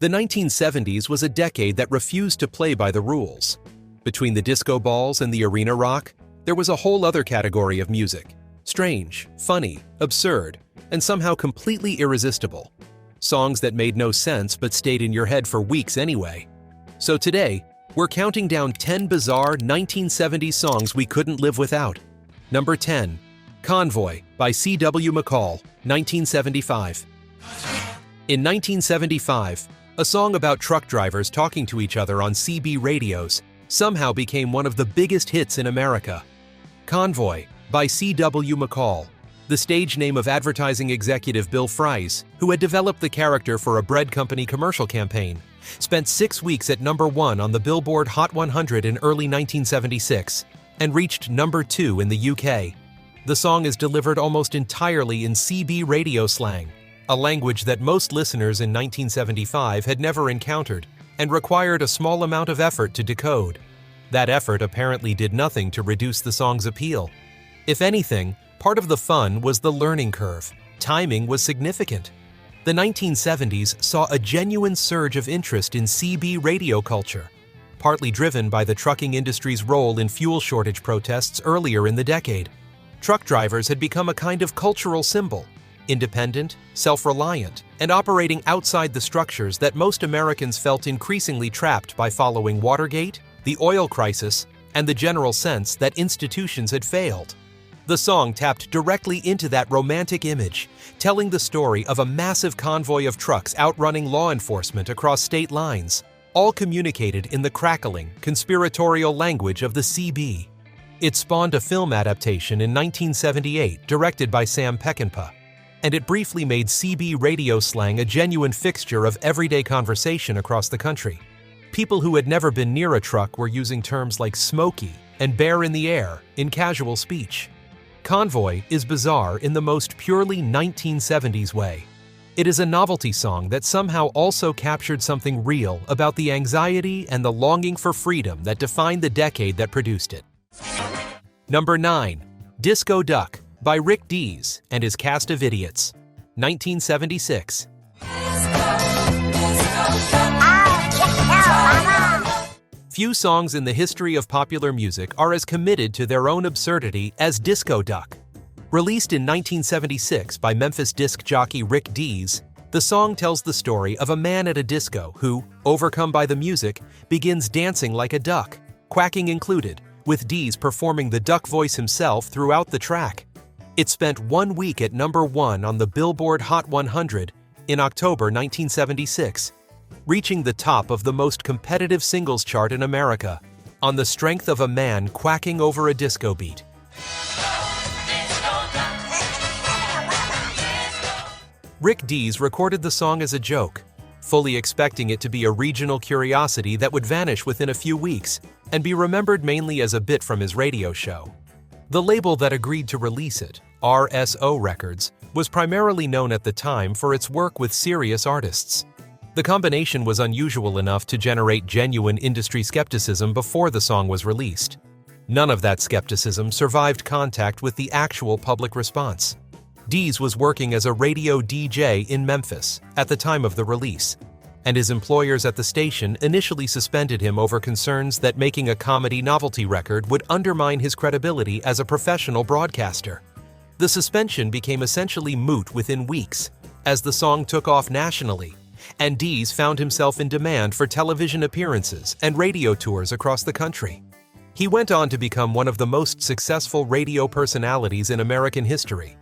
The 1970s was a decade that refused to play by the rules. Between the disco balls and the arena rock, there was a whole other category of music. Strange, funny, absurd, and somehow completely irresistible. Songs that made no sense but stayed in your head for weeks anyway. So today, we're counting down 10 bizarre 1970s songs we couldn't live without. Number 10. Convoy by C.W. McCall, 1975. In 1975, a song about truck drivers talking to each other on CB radios somehow became one of the biggest hits in America. Convoy by C.W. McCall, the stage name of advertising executive Bill Fries, who had developed the character for a bread company commercial campaign, spent 6 weeks at number 1 on the Billboard Hot 100 in early 1976 and reached number 2 in the UK. The song is delivered almost entirely in CB radio slang, a language that most listeners in 1975 had never encountered and required a small amount of effort to decode. That effort apparently did nothing to reduce the song's appeal. If anything, part of the fun was the learning curve. Timing was significant. The 1970s saw a genuine surge of interest in CB radio culture, partly driven by the trucking industry's role in fuel shortage protests earlier in the decade. Truck drivers had become a kind of cultural symbol, independent, self-reliant, and operating outside the structures that most Americans felt increasingly trapped by following Watergate, the oil crisis, and the general sense that institutions had failed. The song tapped directly into that romantic image, telling the story of a massive convoy of trucks outrunning law enforcement across state lines, all communicated in the crackling, conspiratorial language of the CB. It spawned a film adaptation in 1978 directed by Sam Peckinpah, and it briefly made CB radio slang a genuine fixture of everyday conversation across the country. People who had never been near a truck were using terms like smoky and bear in the air in casual speech. Convoy is bizarre in the most purely 1970s way. It is a novelty song that somehow also captured something real about the anxiety and the longing for freedom that defined the decade that produced it. Number 9. Disco Duck by Rick Dees and his cast of idiots, 1976. Few songs in the history of popular music are as committed to their own absurdity as Disco Duck. Released in 1976 by Memphis disc jockey Rick Dees, the song tells the story of a man at a disco who, overcome by the music, begins dancing like a duck, quacking included, with Dees performing the duck voice himself throughout the track. It spent 1 week at number 1 on the Billboard Hot 100 in October 1976, reaching the top of the most competitive singles chart in America, on the strength of a man quacking over a disco beat. Rick Dees recorded the song as a joke, fully expecting it to be a regional curiosity that would vanish within a few weeks and be remembered mainly as a bit from his radio show. The label that agreed to release it, RSO Records, was primarily known at the time for its work with serious artists. The combination was unusual enough to generate genuine industry skepticism before the song was released. None of that skepticism survived contact with the actual public response. Dees was working as a radio DJ in Memphis at the time of the release, and his employers at the station initially suspended him over concerns that making a comedy novelty record would undermine his credibility as a professional broadcaster. The suspension became essentially moot within weeks, as the song took off nationally, and Dees found himself in demand for television appearances and radio tours across the country. He went on to become one of the most successful radio personalities in American history,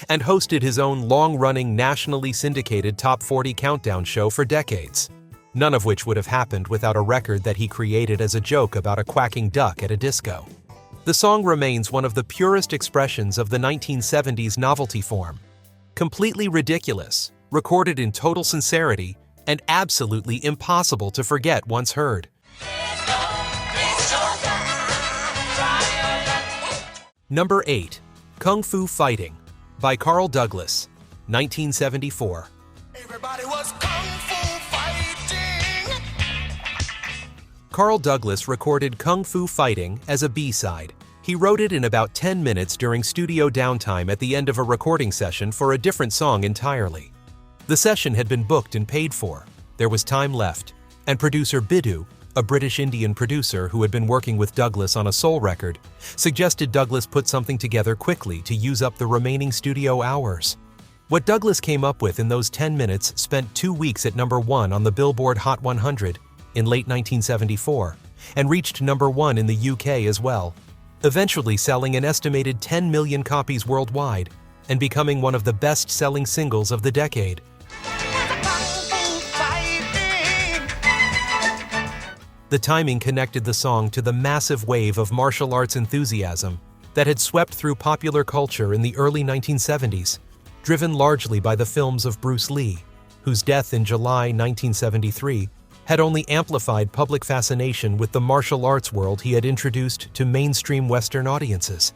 and hosted his own long-running nationally syndicated Top 40 countdown show for decades, none of which would have happened without a record that he created as a joke about a quacking duck at a disco. The song remains one of the purest expressions of the 1970s novelty form, completely ridiculous, recorded in total sincerity, and absolutely impossible to forget once heard. Number 8. Kung Fu Fighting by Carl Douglas, 1974. Everybody was kung fu fighting. Carl Douglas recorded Kung Fu Fighting as a B-side. He wrote it in about 10 minutes during studio downtime at the end of a recording session for a different song entirely. The session had been booked and paid for. There was time left, and producer Biddu, a British Indian producer who had been working with Douglas on a soul record, suggested Douglas put something together quickly to use up the remaining studio hours. What Douglas came up with in those 10 minutes spent 2 weeks at #1 on the Billboard Hot 100 in late 1974, and reached #1 in the UK as well, eventually selling an estimated 10 million copies worldwide and becoming one of the best-selling singles of the decade. The timing connected the song to the massive wave of martial arts enthusiasm that had swept through popular culture in the early 1970s, driven largely by the films of Bruce Lee, whose death in July 1973 had only amplified public fascination with the martial arts world he had introduced to mainstream Western audiences.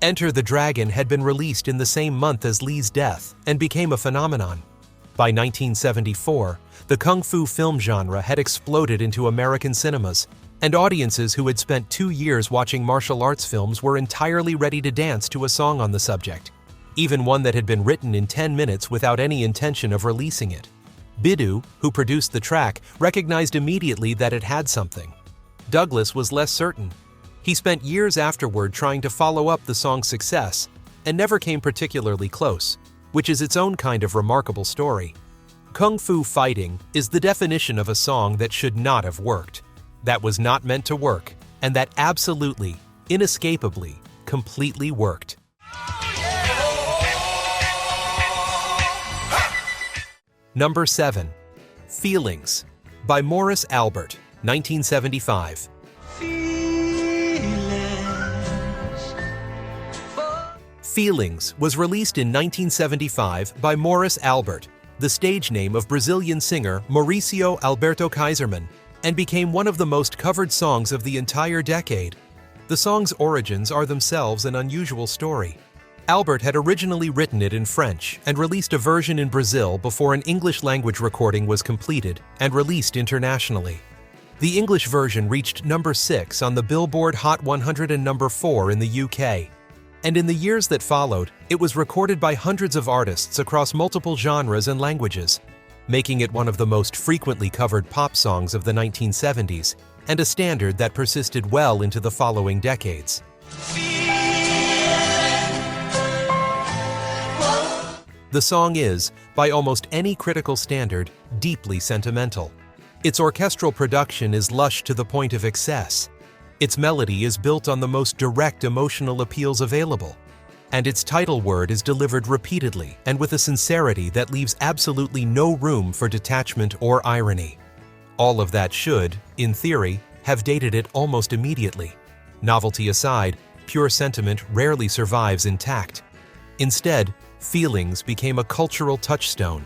Enter the Dragon had been released in the same month as Lee's death and became a phenomenon. By 1974, the kung fu film genre had exploded into American cinemas, and audiences who had spent 2 years watching martial arts films were entirely ready to dance to a song on the subject, even one that had been written in 10 minutes without any intention of releasing it. Biddu, who produced the track, recognized immediately that it had something. Douglas was less certain. He spent years afterward trying to follow up the song's success and never came particularly close, which is its own kind of remarkable story. Kung fu fighting is the definition of a song that should not have worked, that was not meant to work, and that absolutely, inescapably, completely worked. Number 7. Feelings by Morris Albert, 1975. Feelings was released in 1975 by Morris Albert, the stage name of Brazilian singer Mauricio Alberto Kaiserman, and became one of the most covered songs of the entire decade. The song's origins are themselves an unusual story. Albert had originally written it in French and released a version in Brazil before an English-language recording was completed and released internationally. The English version reached #6 on the Billboard Hot 100 and #4 in the UK. And in the years that followed, it was recorded by hundreds of artists across multiple genres and languages, making it one of the most frequently covered pop songs of the 1970s, and a standard that persisted well into the following decades. The song is, by almost any critical standard, deeply sentimental. Its orchestral production is lush to the point of excess. Its melody is built on the most direct emotional appeals available, and its title word is delivered repeatedly and with a sincerity that leaves absolutely no room for detachment or irony. All of that should, in theory, have dated it almost immediately. Novelty aside, pure sentiment rarely survives intact. Instead, Feelings became a cultural touchstone,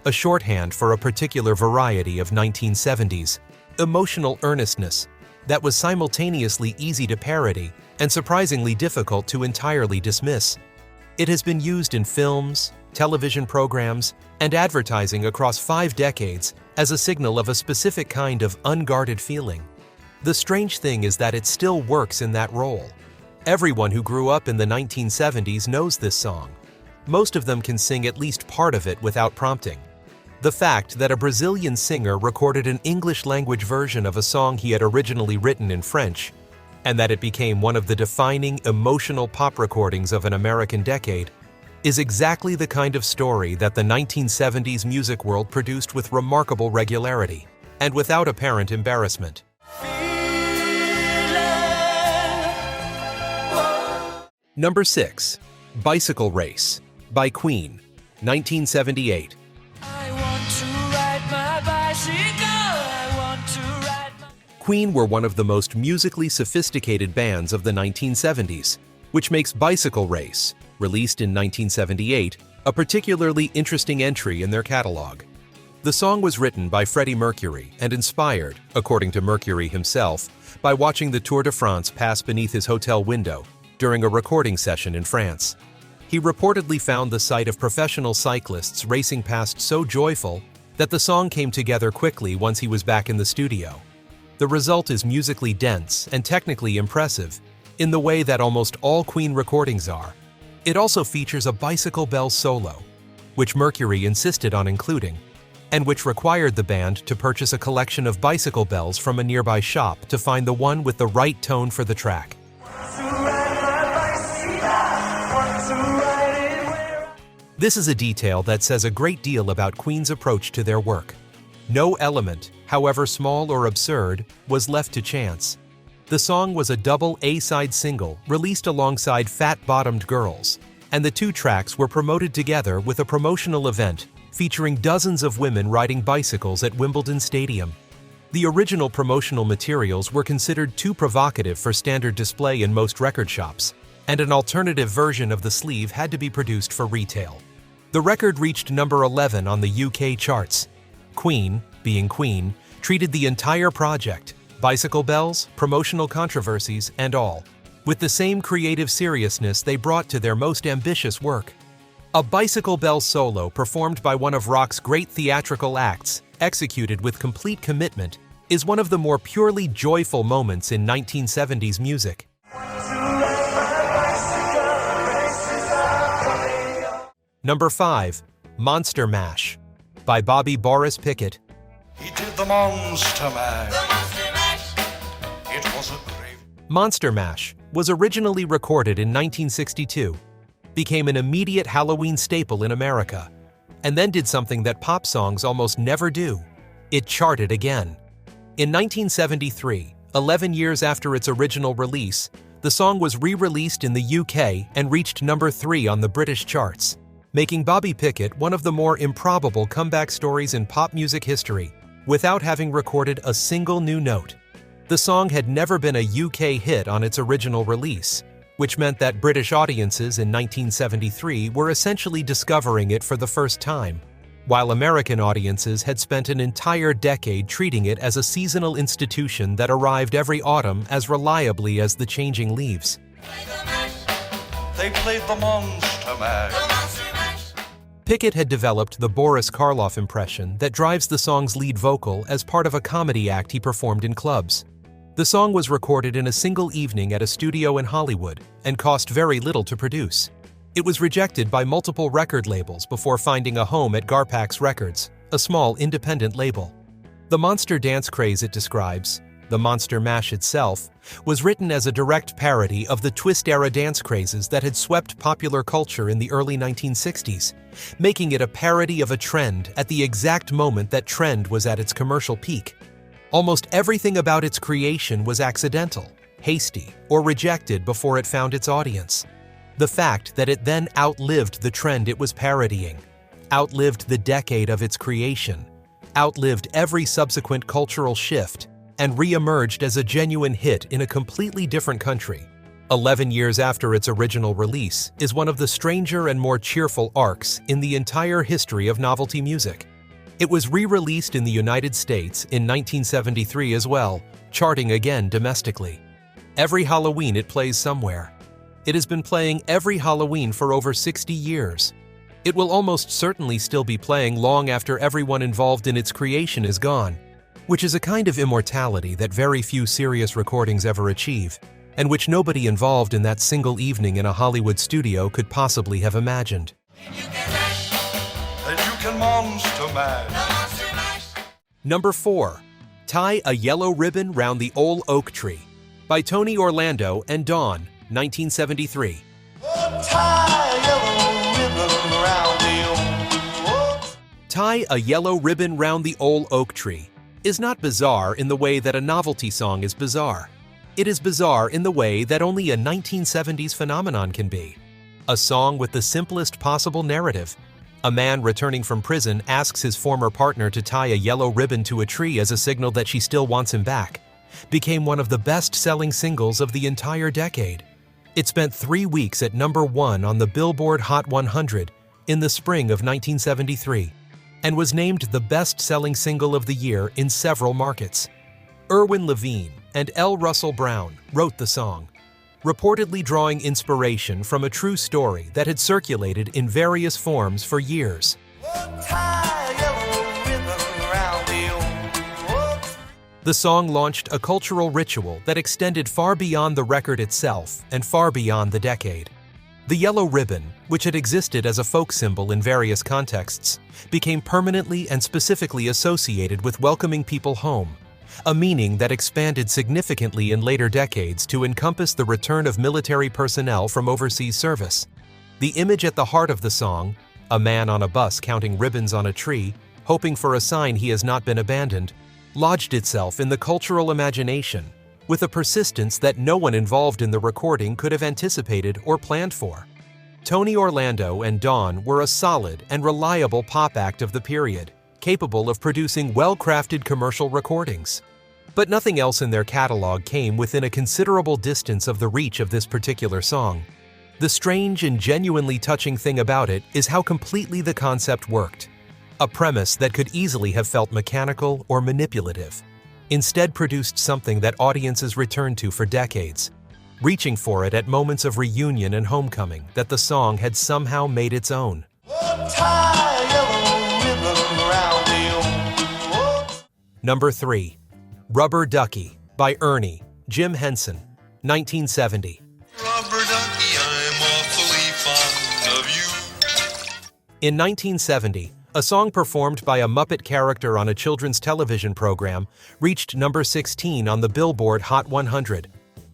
a shorthand for a particular variety of 1970s emotional earnestness that was simultaneously easy to parody and surprisingly difficult to entirely dismiss. It has been used in films, television programs, and advertising across 5 decades as a signal of a specific kind of unguarded feeling. The strange thing is that it still works in that role. Everyone who grew up in the 1970s knows this song. Most of them can sing at least part of it without prompting. The fact that a Brazilian singer recorded an English-language version of a song he had originally written in French, and that it became one of the defining emotional pop recordings of an American decade, is exactly the kind of story that the 1970s music world produced with remarkable regularity, and without apparent embarrassment. Number 6. Bicycle Race by Queen, 1978. Queen were one of the most musically sophisticated bands of the 1970s, which makes Bicycle Race, released in 1978, a particularly interesting entry in their catalog. The song was written by Freddie Mercury and inspired, according to Mercury himself, by watching the Tour de France pass beneath his hotel window during a recording session in France. He reportedly found the sight of professional cyclists racing past so joyful that the song came together quickly once he was back in the studio. The result is musically dense and technically impressive, in the way that almost all Queen recordings are. It also features a bicycle bell solo, which Mercury insisted on including. and which required the band to purchase a collection of bicycle bells from a nearby shop to find the one with the right tone for the track. This is a detail that says a great deal about Queen's approach to their work. No element, however small or absurd, was left to chance. The song was a double A-side single released alongside Fat Bottomed Girls, and the two tracks were promoted together with a promotional event featuring dozens of women riding bicycles at Wimbledon Stadium. The original promotional materials were considered too provocative for standard display in most record shops, and an alternative version of the sleeve had to be produced for retail. The record reached number 11 on the UK charts. Queen, being Queen, treated the entire project, bicycle bells, promotional controversies, and all, with the same creative seriousness they brought to their most ambitious work. A bicycle bell solo performed by one of rock's great theatrical acts, executed with complete commitment, is one of the more purely joyful moments in 1970s music. Number 5. Monster Mash by Bobby Boris Pickett. He did the Monster Mash. It was a grave. Monster Mash was originally recorded in 1962, became an immediate Halloween staple in America, and then did something that pop songs almost never do. It charted again. In 1973, 11 years after its original release, the song was re-released in the UK and reached number 3 on the British charts, making Bobby Pickett one of the more improbable comeback stories in pop music history, without having recorded a single new note. The song had never been a UK hit on its original release, which meant that British audiences in 1973 were essentially discovering it for the first time, while American audiences had spent an entire decade treating it as a seasonal institution that arrived every autumn as reliably as the changing leaves. They played the Monster Mash. Pickett had developed the Boris Karloff impression that drives the song's lead vocal as part of a comedy act he performed in clubs. The song was recorded in a single evening at a studio in Hollywood and cost very little to produce. It was rejected by multiple record labels before finding a home at Garpax Records, a small independent label. The monster dance craze it describes, the Monster Mash itself, was written as a direct parody of the twist-era dance crazes that had swept popular culture in the early 1960s, making it a parody of a trend at the exact moment that trend was at its commercial peak. Almost everything about its creation was accidental, hasty, or rejected before it found its audience. The fact that it then outlived the trend it was parodying, outlived the decade of its creation, outlived every subsequent cultural shift, and re-emerged as a genuine hit in a completely different country, 11 years after its original release, is one of the stranger and more cheerful arcs in the entire history of novelty music. It was re-released in the United States in 1973 as well, charting again domestically. Every Halloween it plays somewhere. It has been playing every Halloween for over 60 years. It will almost certainly still be playing long after everyone involved in its creation is gone, which is a kind of immortality that very few serious recordings ever achieve, and which nobody involved in that single evening in a Hollywood studio could possibly have imagined. Then you can Monster Mash. Number 4. Tie a Yellow Ribbon Round the Old Oak Tree by Tony Orlando and Dawn, 1973. Tie a Yellow Ribbon Round the Old Oak Tree is not bizarre in the way that a novelty song is bizarre. It is bizarre in the way that only a 1970s phenomenon can be. A song with the simplest possible narrative. A man returning from prison asks his former partner to tie a yellow ribbon to a tree as a signal that she still wants him back. Became one of the best-selling singles of the entire decade. It spent 3 weeks at number 1 on the Billboard Hot 100 in the spring of 1973 and was named the best-selling single of the year in several markets. Irwin Levine and L. Russell Brown wrote the song, reportedly drawing inspiration from a true story that had circulated in various forms for years. The song launched a cultural ritual that extended far beyond the record itself and far beyond the decade. The yellow ribbon, which had existed as a folk symbol in various contexts, became permanently and specifically associated with welcoming people home, a meaning that expanded significantly in later decades to encompass the return of military personnel from overseas service. The image at the heart of the song, a man on a bus counting ribbons on a tree, hoping for a sign he has not been abandoned, lodged itself in the cultural imagination with a persistence that no one involved in the recording could have anticipated or planned for. Tony Orlando and Dawn were a solid and reliable pop act of the period, capable of producing well-crafted commercial recordings. But nothing else in their catalog came within a considerable distance of the reach of this particular song. The strange and genuinely touching thing about it is how completely the concept worked. A premise that could easily have felt mechanical or manipulative, instead produced something that audiences returned to for decades, reaching for it at moments of reunion and homecoming that the song had somehow made its own. Number 3. Rubber Ducky by Ernie, Jim Henson, 1970. Rubber Ducky, I'm awfully fond of you. In 1970, a song performed by a Muppet character on a children's television program reached number 16 on the Billboard Hot 100.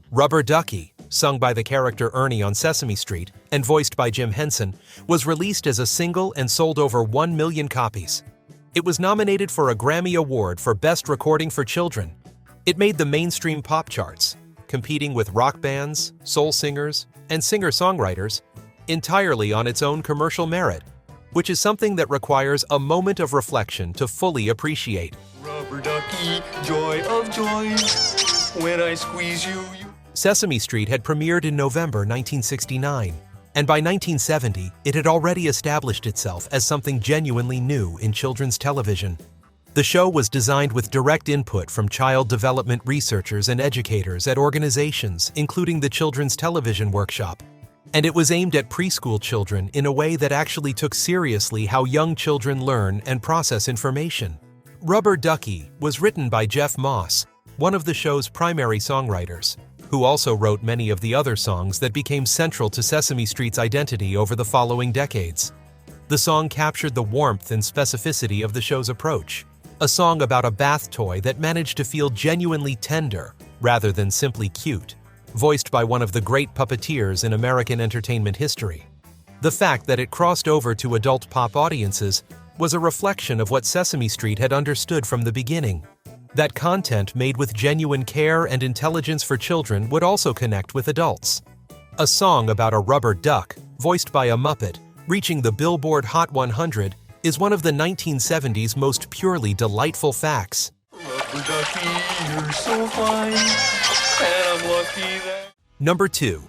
Rubber Ducky, sung by the character Ernie on Sesame Street and voiced by Jim Henson, was released as a single and sold over 1 million copies. It was nominated for a Grammy Award for Best Recording for Children. It made the mainstream pop charts, competing with rock bands, soul singers, and singer-songwriters entirely on its own commercial merit, which is something that requires a moment of reflection to fully appreciate. Rubber Ducky, joy of joys, when I squeeze you. Sesame Street had premiered in November 1969, and by 1970, it had already established itself as something genuinely new in children's television. The show was designed with direct input from child development researchers and educators at organizations including the Children's Television Workshop, and it was aimed at preschool children in a way that actually took seriously how young children learn and process information. Rubber Ducky was written by Jeff Moss, one of the show's primary songwriters, who also wrote many of the other songs that became central to Sesame Street's identity over the following decades. The song captured the warmth and specificity of the show's approach, a song about a bath toy that managed to feel genuinely tender rather than simply cute, voiced by one of the great puppeteers in American entertainment history. The fact that it crossed over to adult pop audiences was a reflection of what Sesame Street had understood from the beginning, that content made with genuine care and intelligence for children would also connect with adults. A song about a rubber duck, voiced by a Muppet, reaching the Billboard Hot 100 is one of the 1970s most purely delightful facts. Rubber Ducky, you're so fine, and I'm lucky that... Number 2.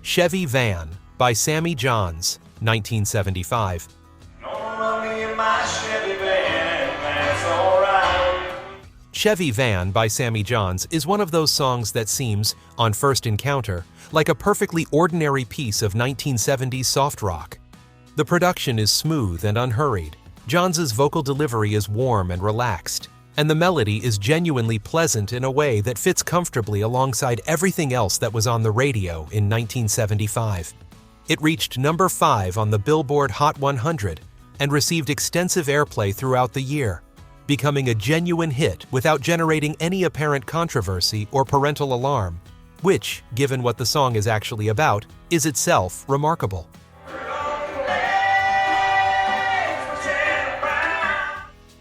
Chevy Van by Sammy Johns, 1975. No money in my Chevy van, that's alright. Chevy Van by Sammy Johns is one of those songs that seems, on first encounter, like a perfectly ordinary piece of 1970s soft rock. The production is smooth and unhurried, Johns's vocal delivery is warm and relaxed, and the melody is genuinely pleasant in a way that fits comfortably alongside everything else that was on the radio in 1975. It reached number 5 on the Billboard Hot 100 and received extensive airplay throughout the year, becoming a genuine hit without generating any apparent controversy or parental alarm, which, given what the song is actually about, is itself remarkable.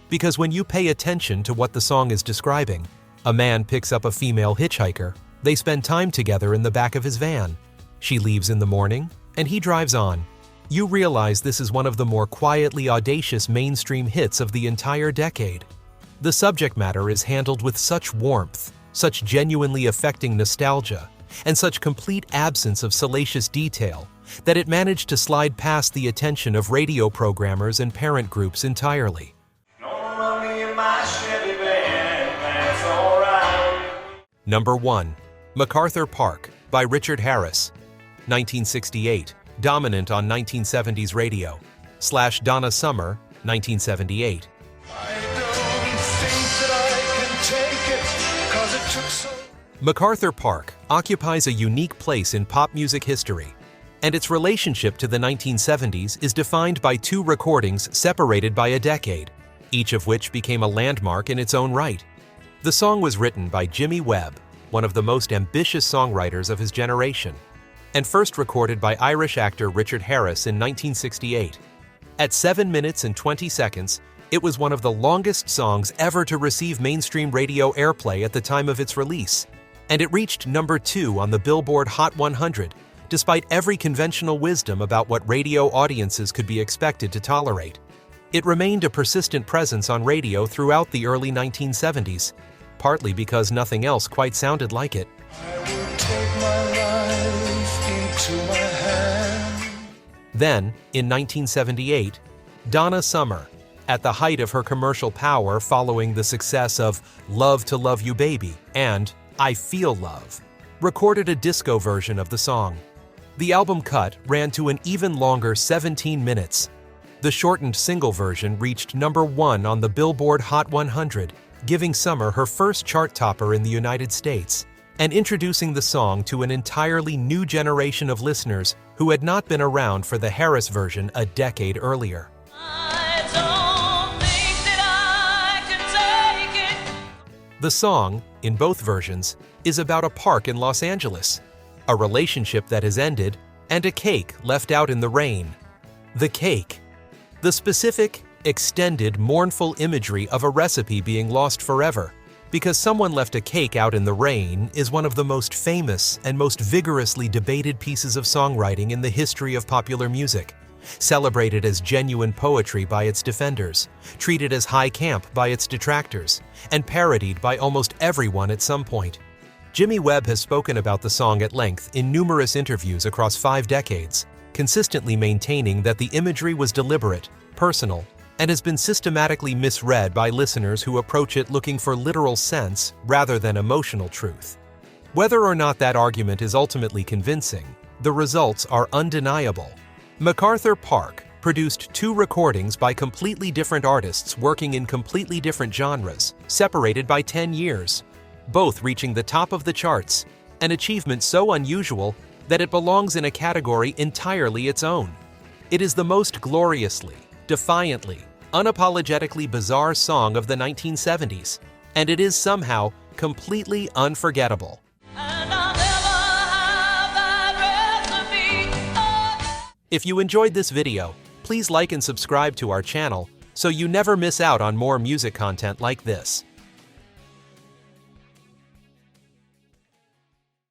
Because when you pay attention to what the song is describing, a man picks up a female hitchhiker, they spend time together in the back of his van. She leaves in the morning, and he drives on. You realize this is one of the more quietly audacious mainstream hits of the entire decade. The subject matter is handled with such warmth, such genuinely affecting nostalgia, and such complete absence of salacious detail that it managed to slide past the attention of radio programmers and parent groups entirely. Number 1. MacArthur Park by Richard Harris, 1968, dominant on 1970s radio, / Donna Summer, 1978. MacArthur Park occupies a unique place in pop music history. and its relationship to the 1970s is defined by two recordings separated by a decade, each of which became a landmark in its own right. The song was written by Jimmy Webb, one of the most ambitious songwriters of his generation, and first recorded by Irish actor Richard Harris in 1968. At 7 minutes and 20 seconds, it was one of the longest songs ever to receive mainstream radio airplay at the time of its release, and it reached number 2 on the Billboard Hot 100, despite every conventional wisdom about what radio audiences could be expected to tolerate. It remained a persistent presence on radio throughout the early 1970s, partly because nothing else quite sounded like it. I will take my life into my hand. Then, in 1978, Donna Summer, at the height of her commercial power following the success of Love to Love You Baby and I Feel Love, recorded a disco version of the song. The album cut ran to an even longer 17 minutes. The shortened single version reached number 1 on the Billboard Hot 100, giving Summer her first chart topper in the United States, and introducing the song to an entirely new generation of listeners who had not been around for the Harris version a decade earlier. The song, in both versions, is about a park in Los Angeles, a relationship that has ended, and a cake left out in the rain. The cake. The specific, extended, mournful imagery of a recipe being lost forever because someone left a cake out in the rain is one of the most famous and most vigorously debated pieces of songwriting in the history of popular music, celebrated as genuine poetry by its defenders, treated as high camp by its detractors, and parodied by almost everyone at some point. Jimmy Webb has spoken about the song at length in numerous interviews across 5 decades, consistently maintaining that the imagery was deliberate, personal, and has been systematically misread by listeners who approach it looking for literal sense rather than emotional truth. Whether or not that argument is ultimately convincing, the results are undeniable. MacArthur Park produced 2 recordings by completely different artists working in completely different genres, separated by 10 years, both reaching the top of the charts, an achievement so unusual that it belongs in a category entirely its own. It is the most gloriously, defiantly, unapologetically bizarre song of the 1970s, and it is somehow completely unforgettable. If you enjoyed this video, please like and subscribe to our channel so you never miss out on more music content like this.